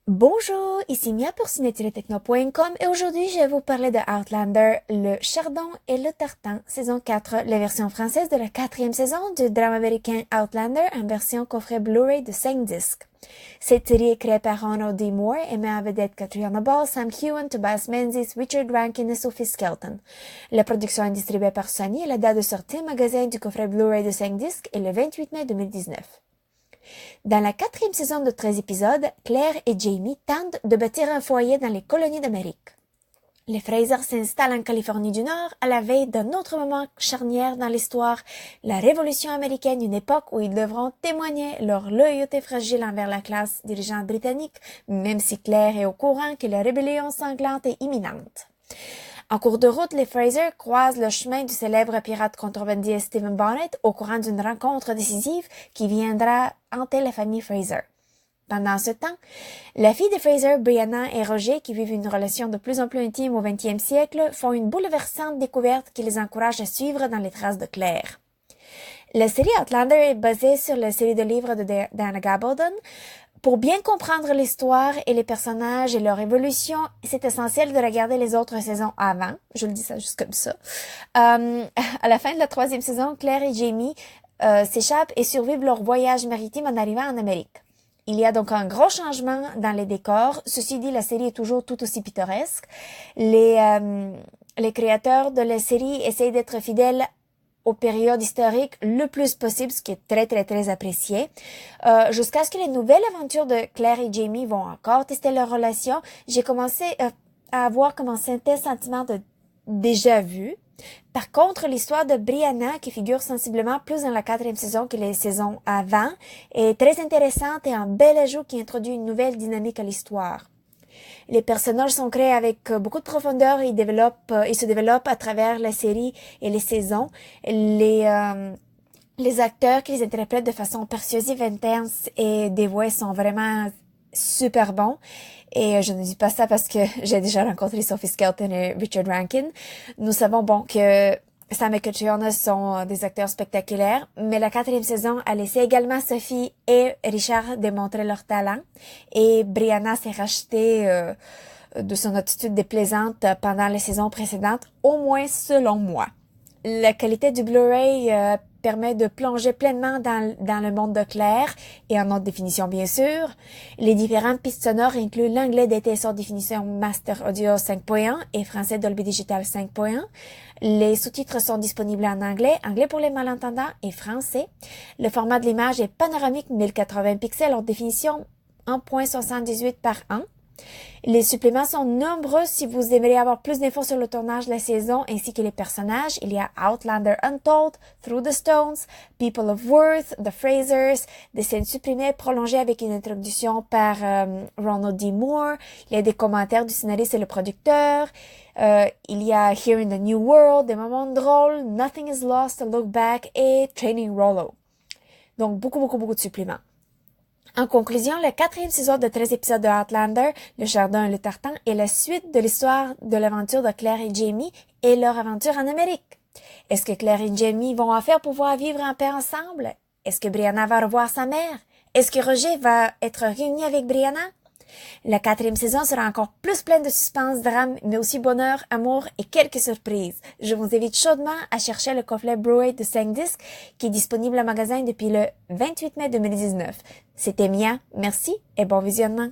Bonjour, ici Mia pour ciné-techno.com et aujourd'hui je vais vous parler de Outlander, le Chardon et le Tartan, saison 4, la version française de la quatrième saison du drame américain Outlander en version coffret Blu-ray de 5 disques. Cette série est créée par Ronald D. Moore et met en vedette Catriona Ball, Sam Heughan, Tobias Menzies, Richard Rankin et Sophie Skelton. La production est distribuée par Sony et la date de sortie en magasin du coffret Blu-ray de 5 disques est le 28 mai 2019. Dans la quatrième saison de 13 épisodes, Claire et Jamie tentent de bâtir un foyer dans les colonies d'Amérique. Les Fraser s'installent en Californie du Nord à la veille d'un autre moment charnière dans l'histoire, la Révolution américaine, une époque où ils devront témoigner leur loyauté fragile envers la classe dirigeante britannique, même si Claire est au courant que la rébellion sanglante est imminente. En cours de route, les Fraser croisent le chemin du célèbre pirate contrebandier Stephen Bonnet au courant d'une rencontre décisive qui viendra hanter la famille Fraser. Pendant ce temps, la fille des Fraser, Brianna et Roger, qui vivent une relation de plus en plus intime au XXe siècle, font une bouleversante découverte qui les encourage à suivre dans les traces de Claire. La série Outlander est basée sur la série de livres de Diana Gabaldon. Pour bien comprendre l'histoire et les personnages et leur évolution, c'est essentiel de regarder les autres saisons avant. Je le dis ça juste comme ça. À la fin de la troisième saison, Claire et Jamie s'échappent et survivent leur voyage maritime en arrivant en Amérique. Il y a donc un gros changement dans les décors. Ceci dit, la série est toujours tout aussi pittoresque. Les créateurs de la série essayent d'être fidèles aux périodes historiques le plus possible, ce qui est très apprécié. Jusqu'à ce que les nouvelles aventures de Claire et Jamie vont encore tester leur relation, j'ai commencé à avoir comme un certain sentiment de déjà vu. Par contre, l'histoire de Brianna, qui figure sensiblement plus dans la quatrième saison que les saisons avant, est très intéressante et un bel ajout qui introduit une nouvelle dynamique à l'histoire. Les personnages sont créés avec beaucoup de profondeur et ils se développent à travers la série et les saisons. Les acteurs qui les interprètent de façon persuasive, intense et dévouée sont vraiment super bons. Et je ne dis pas ça parce que j'ai déjà rencontré Sophie Skelton et Richard Rankin. Nous savons que Sam et Catriona sont des acteurs spectaculaires, mais la quatrième saison a laissé également Sophie et Richard démontrer leur talent, et Brianna s'est rachetée de son attitude déplaisante pendant les saisons précédentes, au moins selon moi. La qualité du Blu-ray permet de plonger pleinement dans le monde de Claire, et en haute définition bien sûr. Les différentes pistes sonores incluent l'anglais DTS haute définition Master Audio 5.1 et français Dolby Digital 5.1. Les sous-titres sont disponibles en anglais pour les malentendants et français. Le format de l'image est panoramique 1080 pixels haute définition 1.78 par 1. Les suppléments sont nombreux si vous aimeriez avoir plus d'infos sur le tournage de la saison ainsi que les personnages. Il y a Outlander Untold, Through the Stones, People of Worth, The Frasers, des scènes supprimées prolongées avec une introduction par Ronald D. Moore. Il y a des commentaires du scénariste et le producteur. Il y a Here in the New World, des moments drôles, Nothing is Lost, A Look Back et Training Rollo. Donc beaucoup de suppléments. En conclusion, la quatrième saison de 13 épisodes de Outlander, Le Chardon et le Tartan, est la suite de l'histoire de l'aventure de Claire et Jamie et leur aventure en Amérique. Est-ce que Claire et Jamie vont en faire pour pouvoir vivre en paix ensemble? Est-ce que Brianna va revoir sa mère? Est-ce que Roger va être réuni avec Brianna? La quatrième saison sera encore plus pleine de suspense, drame, mais aussi bonheur, amour et quelques surprises. Je vous invite chaudement à chercher le coffret Blu-ray de 5 disques qui est disponible en magasin depuis le 28 mai 2019. C'était Mia, merci et bon visionnement.